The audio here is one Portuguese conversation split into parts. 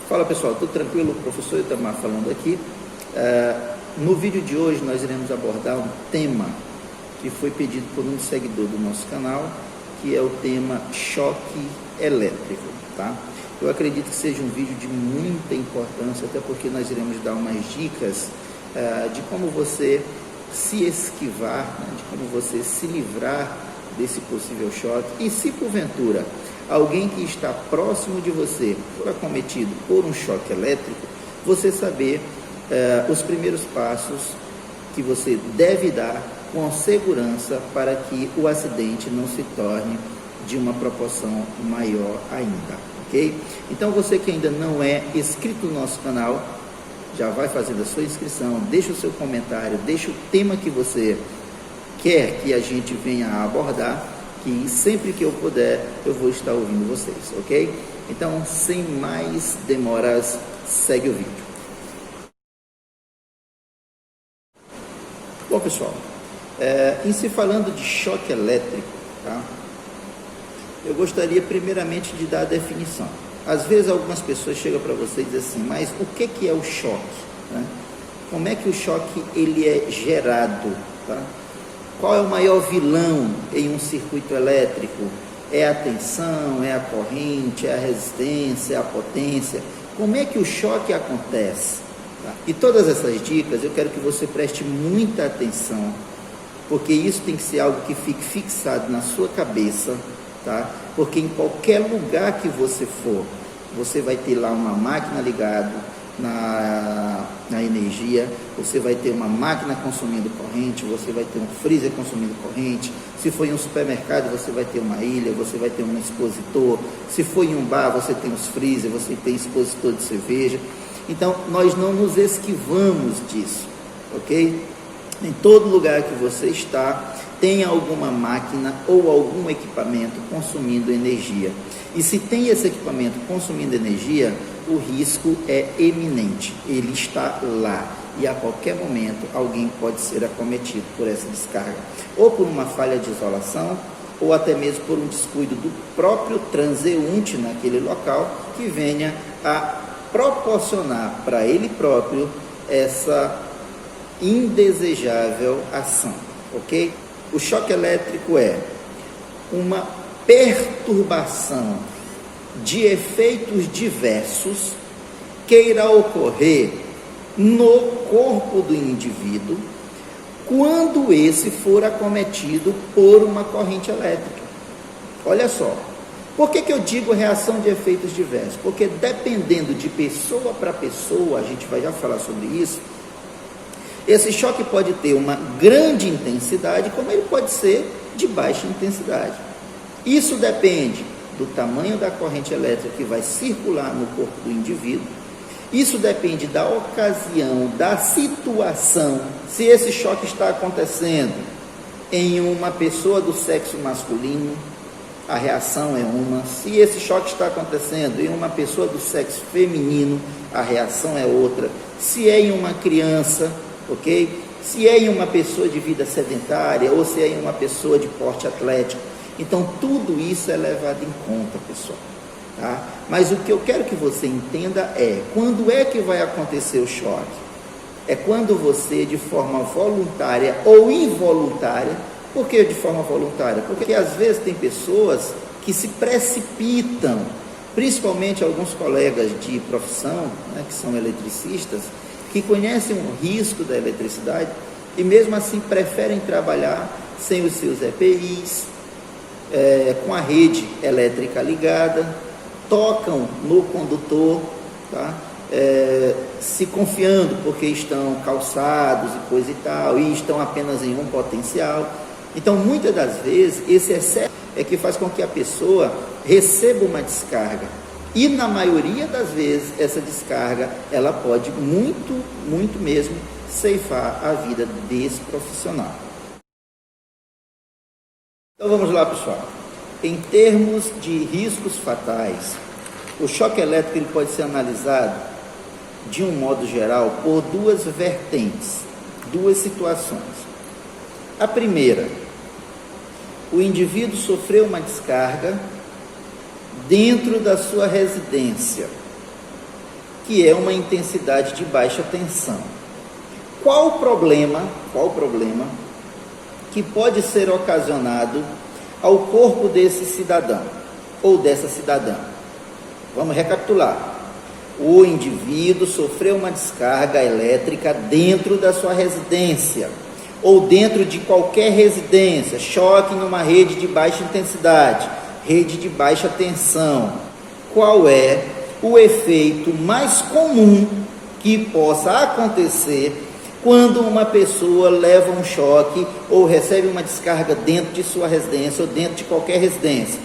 Fala pessoal, tudo tranquilo? O professor Itamar falando aqui. No vídeo de hoje nós iremos abordar um tema que foi pedido por um seguidor do nosso canal, que é o tema choque elétrico, tá? Eu acredito que seja um vídeo de muita importância, até porque nós iremos dar umas dicas de como você se esquivar, né, de como você se livrar desse possível choque. E se porventura alguém que está próximo de você for acometido por um choque elétrico, você saber os primeiros passos que você deve dar com segurança para que o acidente não se torne de uma proporção maior ainda, ok? Então você que ainda não é inscrito no nosso canal, já vai fazendo a sua inscrição, deixa o seu comentário, deixa o tema que você quer que a gente venha a abordar, que sempre que eu puder, eu vou estar ouvindo vocês, ok? Então, sem mais demoras, segue o vídeo. Bom, pessoal, em se falando de choque elétrico, tá? Eu gostaria primeiramente de dar a definição. Às vezes algumas pessoas chegam para você e dizem assim, mas o que é o choque? Né? Como é que o choque ele é gerado? Tá? Qual é o maior vilão em um circuito elétrico? É a tensão, é a corrente, é a resistência, é a potência? Como é que o choque acontece? Tá? E todas essas dicas eu quero que você preste muita atenção, porque isso tem que ser algo que fique fixado na sua cabeça, tá? Porque em qualquer lugar que você for, você vai ter lá uma máquina ligada na energia, você vai ter uma máquina consumindo corrente, você vai ter um freezer consumindo corrente. Se for em um supermercado, você vai ter uma ilha, você vai ter um expositor. Se for em um bar, você tem os freezer, você tem expositor de cerveja. Então, nós não nos esquivamos disso, ok? Em todo lugar que você está, tem alguma máquina ou algum equipamento consumindo energia. E se tem esse equipamento consumindo energia, o risco é eminente, ele está lá. E a qualquer momento alguém pode ser acometido por essa descarga. Ou por uma falha de isolação, ou até mesmo por um descuido do próprio transeunte naquele local, que venha a proporcionar para ele próprio essa indesejável ação, ok? O choque elétrico é uma perturbação de efeitos diversos que irá ocorrer no corpo do indivíduo quando esse for acometido por uma corrente elétrica. Olha só, por que eu digo reação de efeitos diversos? Porque dependendo de pessoa para pessoa, a gente vai já falar sobre isso, esse choque pode ter uma grande intensidade, como ele pode ser de baixa intensidade. Isso depende do tamanho da corrente elétrica que vai circular no corpo do indivíduo. Isso depende da ocasião, da situação. Se esse choque está acontecendo em uma pessoa do sexo masculino, a reação é uma. Se esse choque está acontecendo em uma pessoa do sexo feminino, a reação é outra. Se é em uma criança, ok? Se é em uma pessoa de vida sedentária ou se é em uma pessoa de porte atlético. Então, tudo isso é levado em conta, pessoal. Tá? Mas o que eu quero que você entenda é, quando é que vai acontecer o choque? É quando você, de forma voluntária ou involuntária. Por que de forma voluntária? Porque às vezes tem pessoas que se precipitam, principalmente alguns colegas de profissão, né, que são eletricistas, que conhecem o risco da eletricidade e mesmo assim preferem trabalhar sem os seus EPIs, com a rede elétrica ligada, tocam no condutor, tá? Se confiando porque estão calçados e coisa e tal, e estão apenas em um potencial. Então, muitas das vezes, esse excesso é que faz com que a pessoa receba uma descarga. E na maioria das vezes, essa descarga, ela pode muito mesmo ceifar a vida desse profissional. Então vamos lá, pessoal. Em termos de riscos fatais, o choque elétrico ele pode ser analisado de um modo geral por duas vertentes, duas situações. A primeira, o indivíduo sofreu uma descarga dentro da sua residência. que é uma intensidade de baixa tensão. Qual o problema que pode ser ocasionado ao corpo desse cidadão ou dessa cidadã? Vamos recapitular. O indivíduo sofreu uma descarga elétrica dentro da sua residência ou dentro de qualquer residência, choque numa rede de baixa intensidade, rede de baixa tensão. Qual é o efeito mais comum que possa acontecer quando uma pessoa leva um choque ou recebe uma descarga dentro de sua residência ou dentro de qualquer residência?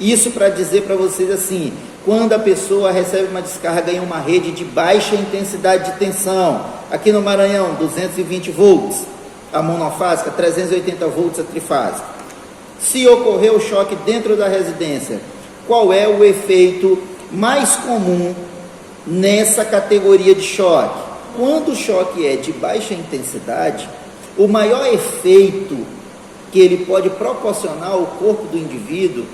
Isso para dizer para vocês assim, quando a pessoa recebe uma descarga em uma rede de baixa intensidade de tensão, aqui no Maranhão, 220 volts, a monofásica, 380 volts a trifásica. Se ocorrer o choque dentro da residência, qual é o efeito mais comum nessa categoria de choque? Quando o choque é de baixa intensidade, o maior efeito que ele pode proporcionar ao corpo do indivíduo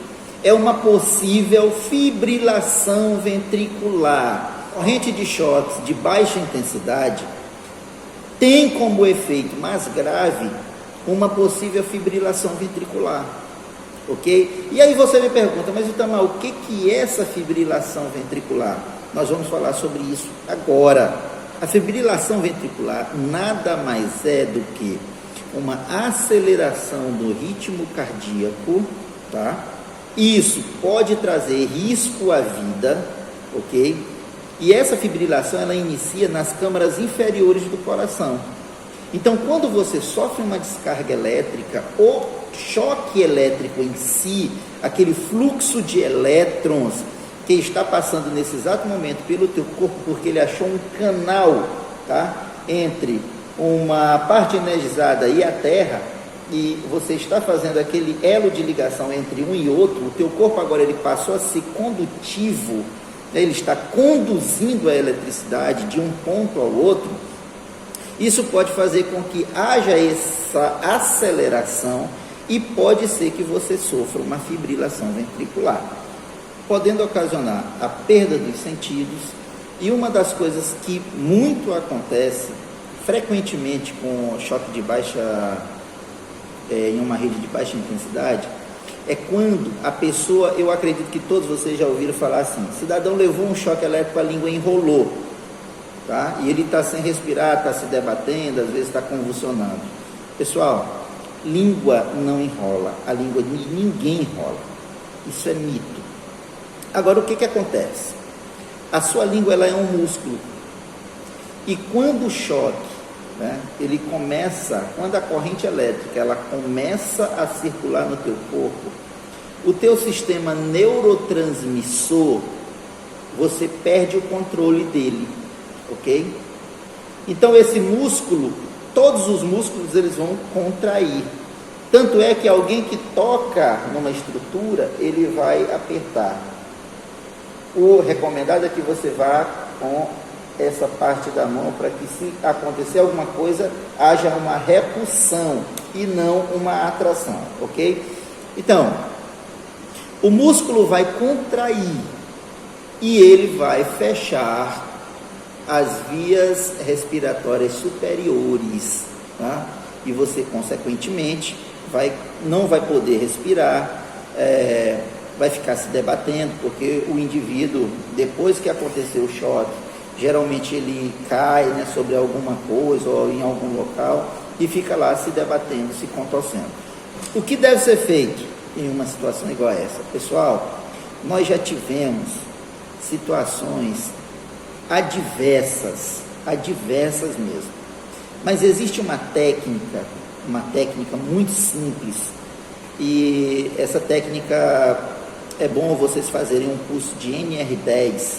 é uma possível fibrilação ventricular. A corrente de choques de baixa intensidade tem como efeito mais grave uma possível fibrilação ventricular, ok? E aí você me pergunta, mas Itamar, o que é essa fibrilação ventricular? Nós vamos falar sobre isso agora. A fibrilação ventricular nada mais é do que uma aceleração do ritmo cardíaco, tá? Isso pode trazer risco à vida, ok? E essa fibrilação, ela inicia nas câmaras inferiores do coração. Então, quando você sofre uma descarga elétrica, o choque elétrico em si, aquele fluxo de elétrons que está passando nesse exato momento pelo teu corpo, porque ele achou um canal, tá? Entre uma parte energizada e a Terra, e você está fazendo aquele elo de ligação entre um e outro, o teu corpo agora ele passou a ser condutivo, né? Ele está conduzindo a eletricidade de um ponto ao outro. Isso pode fazer com que haja essa aceleração e pode ser que você sofra uma fibrilação ventricular, podendo ocasionar a perda dos sentidos. E uma das coisas que muito acontece frequentemente com choque de baixa em uma rede de baixa intensidade, é quando a pessoa, eu acredito que todos vocês já ouviram falar assim, o cidadão levou um choque elétrico, a língua enrolou, tá? E ele está sem respirar, está se debatendo, às vezes está convulsionando. Pessoal, língua não enrola, a língua de ninguém enrola, isso é mito. Agora, o que acontece? A sua língua, ela é um músculo, e quando o choque, né, ele começa, quando a corrente elétrica ela começa a circular no teu corpo, o teu sistema neurotransmissor, você perde o controle dele, ok? Então esse músculo, todos os músculos eles vão contrair, tanto é que alguém que toca numa estrutura, ele vai apertar. O recomendado é que você vá com essa parte da mão, para que se acontecer alguma coisa, haja uma repulsão e não uma atração, ok? Então, o músculo vai contrair e ele vai fechar as vias respiratórias superiores, tá? E você, consequentemente, não vai poder respirar, vai ficar se debatendo, porque o indivíduo, depois que aconteceu o choque, geralmente ele cai, né, sobre alguma coisa ou em algum local e fica lá se debatendo, se contorcendo. O que deve ser feito em uma situação igual a essa? Pessoal, nós já tivemos situações adversas mesmo, mas existe uma técnica muito simples, e essa técnica é bom vocês fazerem um curso de NR10,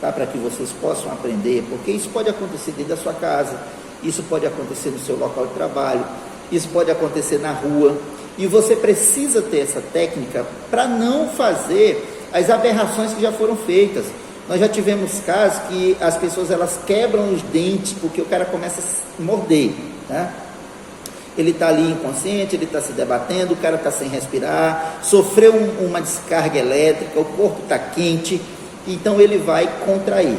tá? Para que vocês possam aprender, porque isso pode acontecer dentro da sua casa, isso pode acontecer no seu local de trabalho, isso pode acontecer na rua, e você precisa ter essa técnica para não fazer as aberrações que já foram feitas. Nós já tivemos casos que as pessoas elas quebram os dentes porque o cara começa a morder, tá? Ele está ali inconsciente, ele está se debatendo, o cara está sem respirar, sofreu uma descarga elétrica, o corpo está quente, então ele vai contrair.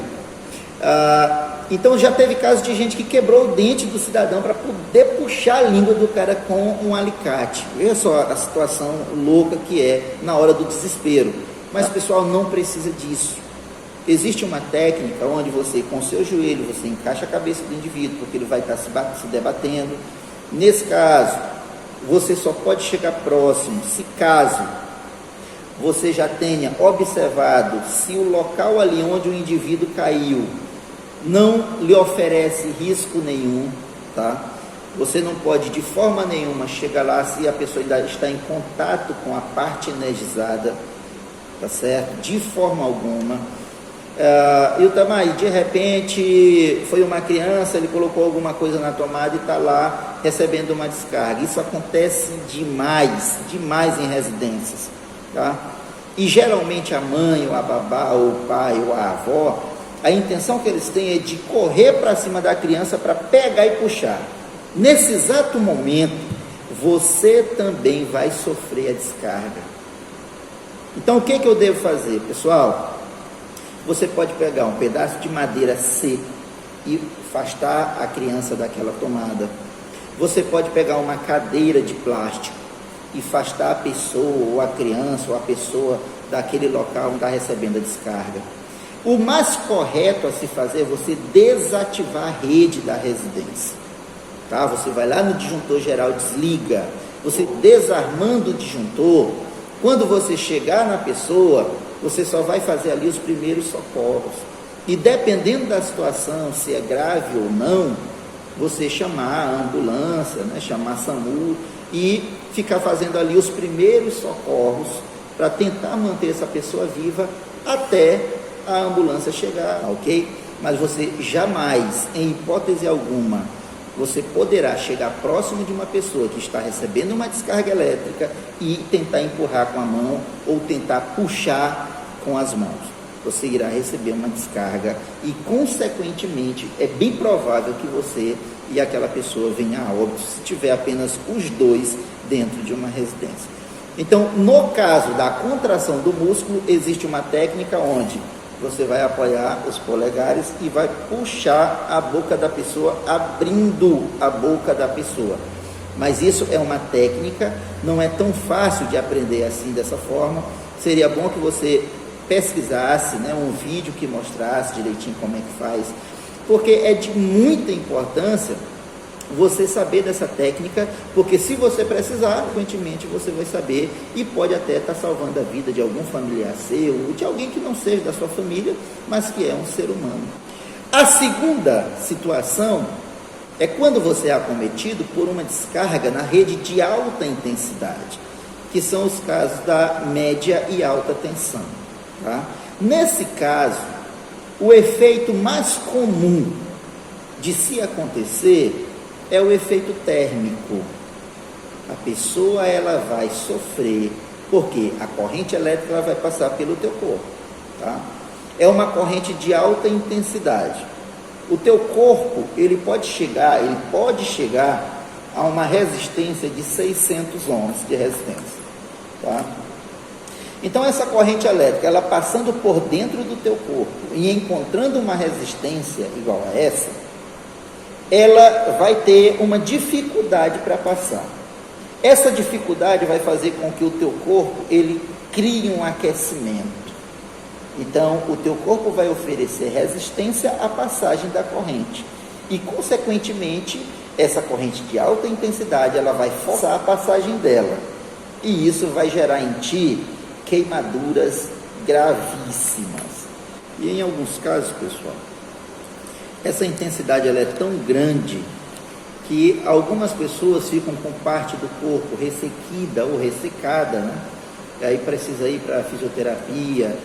Então já teve casos de gente que quebrou o dente do cidadão para poder puxar a língua do cara com um alicate. Veja só a situação louca que é na hora do desespero. Mas pessoal, não precisa disso. Existe uma técnica onde você, com o seu joelho, você encaixa a cabeça do indivíduo, porque ele vai estar se debatendo. Nesse caso, você só pode chegar próximo se caso você já tenha observado se o local ali onde o indivíduo caiu não lhe oferece risco nenhum, tá? Você não pode de forma nenhuma chegar lá se a pessoa ainda está em contato com a parte energizada, tá certo? De forma alguma. E o Tamai, de repente, foi uma criança, ele colocou alguma coisa na tomada e está lá recebendo uma descarga. Isso acontece demais em residências, tá? E geralmente a mãe, ou a babá, ou o pai, ou a avó, a intenção que eles têm é de correr para cima da criança para pegar e puxar. Nesse exato momento, você também vai sofrer a descarga. Então, o que eu devo fazer, pessoal? Você pode pegar um pedaço de madeira seca e afastar a criança daquela tomada. Você pode pegar uma cadeira de plástico e afastar a pessoa, ou a criança, ou a pessoa daquele local onde está recebendo a descarga. O mais correto a se fazer é você desativar a rede da residência. Tá? Você vai lá no disjuntor geral, desliga. Você desarmando o disjuntor, quando você chegar na pessoa, você só vai fazer ali os primeiros socorros. E dependendo da situação, se é grave ou não, você chamar a ambulância, né, chamar a SAMU e ficar fazendo ali os primeiros socorros para tentar manter essa pessoa viva até a ambulância chegar, ok? Mas você jamais, em hipótese alguma, você poderá chegar próximo de uma pessoa que está recebendo uma descarga elétrica e tentar empurrar com a mão ou tentar puxar com as mãos. Você irá receber uma descarga e, consequentemente, é bem provável que você e aquela pessoa venha a óbito se tiver apenas os dois dentro de uma residência. Então, no caso da contração do músculo, existe uma técnica onde você vai apoiar os polegares e vai puxar a boca da pessoa, abrindo a boca da pessoa. Mas isso é uma técnica, não é tão fácil de aprender assim, dessa forma. Seria bom que você pesquisasse, né, um vídeo que mostrasse direitinho como é que faz, porque é de muita importância você saber dessa técnica, porque se você precisar, frequentemente você vai saber e pode até estar salvando a vida de algum familiar seu, ou de alguém que não seja da sua família, mas que é um ser humano. A segunda situação é quando você é acometido por uma descarga na rede de alta intensidade, que são os casos da média e alta tensão. Tá? Nesse caso, o efeito mais comum de se acontecer é o efeito térmico. A pessoa ela vai sofrer, porque a corrente elétrica ela vai passar pelo teu corpo. Tá? É uma corrente de alta intensidade. O teu corpo ele pode chegar a uma resistência de 600 ohms de resistência. Tá? Então essa corrente elétrica, ela passando por dentro do teu corpo e encontrando uma resistência igual a essa, ela vai ter uma dificuldade para passar. Essa dificuldade vai fazer com que o teu corpo ele crie um aquecimento. Então o teu corpo vai oferecer resistência à passagem da corrente e, consequentemente, essa corrente de alta intensidade ela vai forçar a passagem dela, e isso vai gerar em ti queimaduras gravíssimas. E em alguns casos, pessoal, essa intensidade ela é tão grande que algumas pessoas ficam com parte do corpo ressequida ou ressecada, né? E aí precisa ir para a fisioterapia.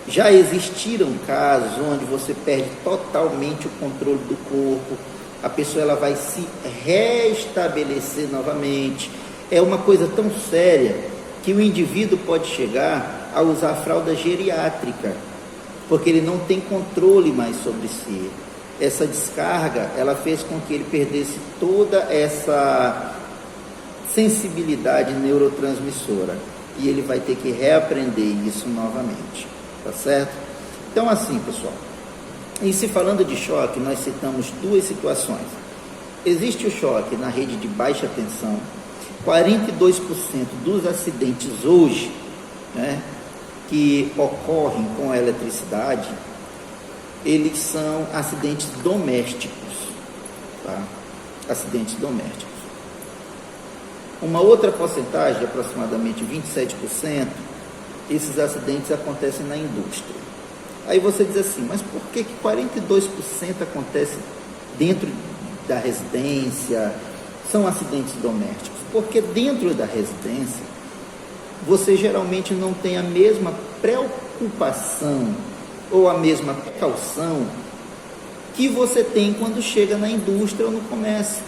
Já existiram casos onde você perde totalmente o controle do corpo, a pessoa ela vai se restabelecer novamente. É uma coisa tão séria que o indivíduo pode chegar a usar fralda geriátrica, porque ele não tem controle mais sobre si. Essa descarga, ela fez com que ele perdesse toda essa sensibilidade neurotransmissora, e ele vai ter que reaprender isso novamente, tá certo? Então assim, pessoal, E se falando de choque, nós citamos duas situações. Existe o choque na rede de baixa tensão. 42% dos acidentes hoje, né, que ocorrem com a eletricidade, eles são acidentes domésticos, tá? Acidentes domésticos. Uma outra porcentagem, aproximadamente 27%, esses acidentes acontecem na indústria. Aí você diz assim, mas por que 42% acontece dentro da residência, são acidentes domésticos? Porque dentro da residência, você geralmente não tem a mesma preocupação ou a mesma precaução que você tem quando chega na indústria ou no comércio.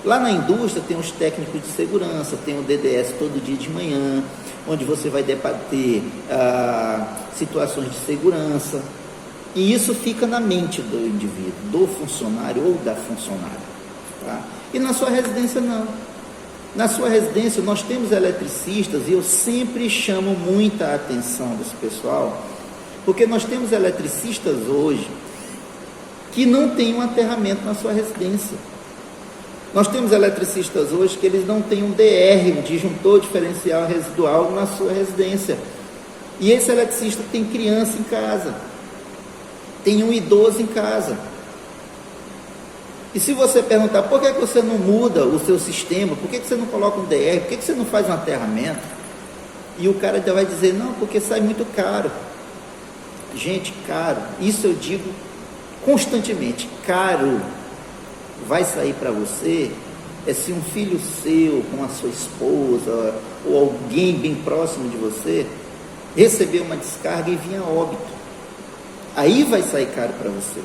Lá na indústria tem os técnicos de segurança, tem o DDS todo dia de manhã, onde você vai debater situações de segurança, e isso fica na mente do indivíduo, do funcionário ou da funcionária, tá? E na sua residência não. Na sua residência nós temos eletricistas, e eu sempre chamo muita atenção desse pessoal, porque nós temos eletricistas hoje que não têm um aterramento na sua residência. Nós temos eletricistas hoje que eles não têm um DR, um disjuntor diferencial residual, na sua residência. E esse eletricista tem criança em casa, tem um idoso em casa. E se você perguntar, por que você não muda o seu sistema, por que você não coloca um DR, por que você não faz um aterramento? E o cara já vai dizer, não, porque sai muito caro. Gente, caro, isso eu digo constantemente, caro vai sair para você se um filho seu, com a sua esposa, ou alguém bem próximo de você, receber uma descarga e vir a óbito. Aí vai sair caro para você.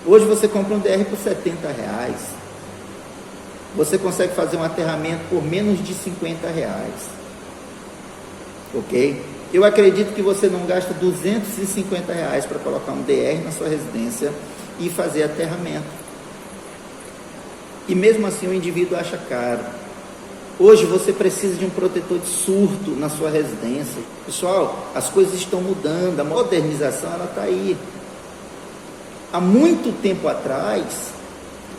Hoje você compra um DR por R$70. Você consegue fazer um aterramento por menos de R$50. Ok? Eu acredito que você não gasta R$250 para colocar um DR na sua residência e fazer aterramento. E mesmo assim o indivíduo acha caro. Hoje você precisa de um protetor de surto na sua residência. Pessoal, as coisas estão mudando, a modernização ela está aí. Há muito tempo atrás,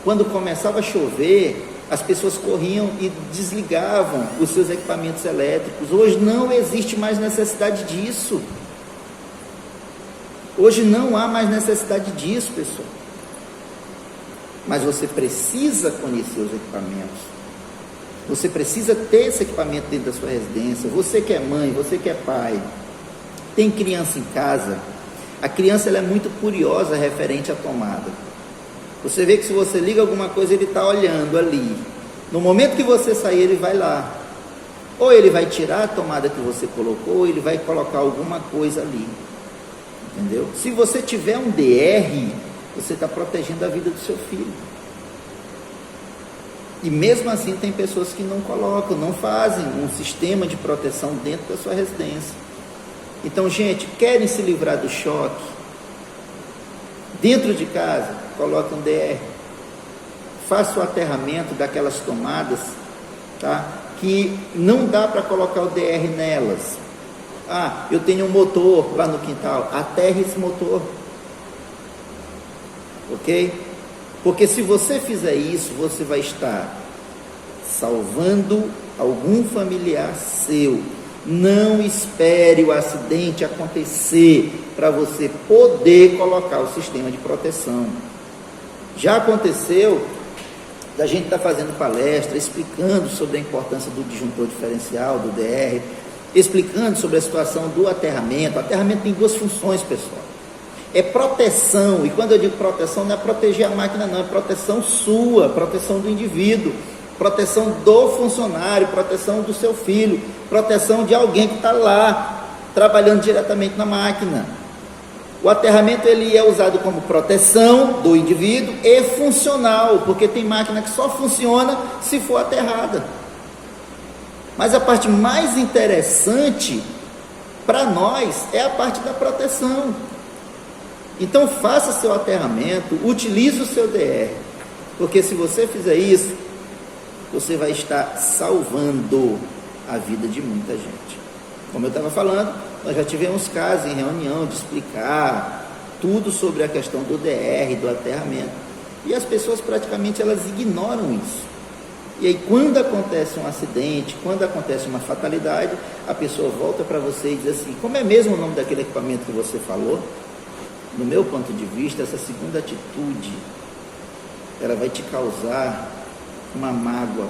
quando começava a chover, as pessoas corriam e desligavam os seus equipamentos elétricos. Hoje não existe mais necessidade disso. Hoje não há mais necessidade disso, pessoal. Mas você precisa conhecer os equipamentos. Você precisa ter esse equipamento dentro da sua residência. Você que é mãe, você que é pai, tem criança em casa, a criança ela é muito curiosa referente à tomada. Você vê que se você liga alguma coisa, ele está olhando ali. No momento que você sair, ele vai lá. Ou ele vai tirar a tomada que você colocou, ou ele vai colocar alguma coisa ali. Entendeu? Se você tiver um DR, você está protegendo a vida do seu filho. E mesmo assim tem pessoas que não colocam, não fazem um sistema de proteção dentro da sua residência. Então, gente, querem se livrar do choque? Dentro de casa, coloque um DR. Faça o aterramento daquelas tomadas, tá? Que não dá para colocar o DR nelas. Ah, eu tenho um motor lá no quintal, aterre esse motor. Ok? Porque se você fizer isso, você vai estar salvando algum familiar seu. Não espere o acidente acontecer para você poder colocar o sistema de proteção. Já aconteceu da gente estar fazendo palestra, explicando sobre a importância do disjuntor diferencial, do DR, explicando sobre a situação do aterramento. O aterramento tem duas funções, pessoal. É proteção, e quando eu digo proteção, não é proteger a máquina não, é proteção sua, proteção do indivíduo, proteção do funcionário, proteção do seu filho, proteção de alguém que está lá, trabalhando diretamente na máquina. O aterramento ele é usado como proteção do indivíduo e funcional, porque tem máquina que só funciona se for aterrada. Mas a parte mais interessante para nós é a parte da proteção. Então faça seu aterramento, utilize o seu DR, porque se você fizer isso, você vai estar salvando a vida de muita gente. Como eu estava falando, nós já tivemos casos em reunião de explicar tudo sobre a questão do DR, do aterramento. E as pessoas praticamente elas ignoram isso. E aí quando acontece um acidente, quando acontece uma fatalidade, a pessoa volta para você e diz assim, como é mesmo o nome daquele equipamento que você falou? No meu ponto de vista, essa segunda atitude, ela vai te causar uma mágoa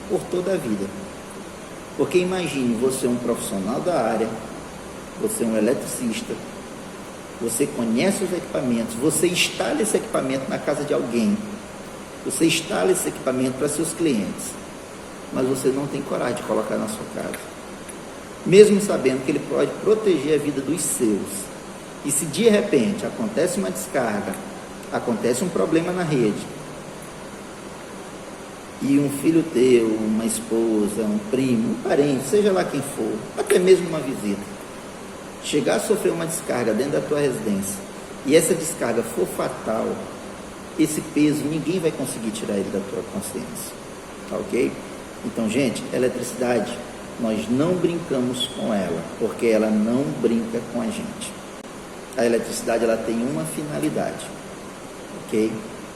por toda a vida. Porque imagine, você é um profissional da área, você é um eletricista, você conhece os equipamentos, você instala esse equipamento na casa de alguém, você instala esse equipamento para seus clientes, mas você não tem coragem de colocar na sua casa, mesmo sabendo que ele pode proteger a vida dos seus. E se de repente acontece uma descarga, acontece um problema na rede, e um filho teu, uma esposa, um primo, um parente, seja lá quem for, até mesmo uma visita, chegar a sofrer uma descarga dentro da tua residência, e essa descarga for fatal, esse peso ninguém vai conseguir tirar ele da tua consciência, tá ok? Então, gente, eletricidade, nós não brincamos com ela, porque ela não brinca com a gente. A eletricidade, ela tem uma finalidade, ok?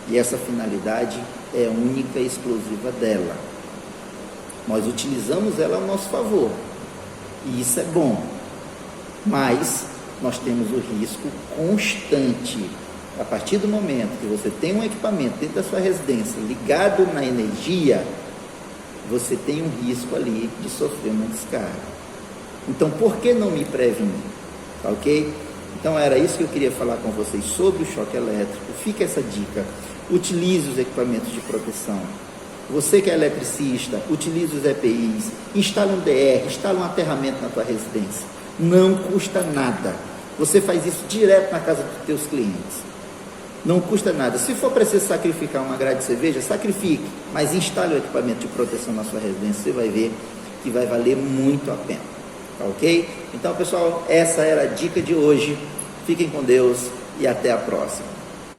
E essa finalidade é única e exclusiva dela. Nós utilizamos ela ao nosso favor, e isso é bom, mas nós temos o risco constante. A partir do momento que você tem um equipamento dentro da sua residência ligado na energia, você tem um risco ali de sofrer uma descarga. Então, por que não me prevenir? Tá ok? Então, era isso que eu queria falar com vocês sobre o choque elétrico. Fica essa dica. Utilize os equipamentos de proteção. Você que é eletricista, utilize os EPIs, instale um DR, instale um aterramento na tua residência. Não custa nada. Você faz isso direto na casa dos teus clientes. Não custa nada. Se for preciso sacrificar uma grade de cerveja, sacrifique, mas instale o equipamento de proteção na sua residência. Você vai ver que vai valer muito a pena. Tá ok? Então, pessoal, essa era a dica de hoje. Fiquem com Deus e até a próxima.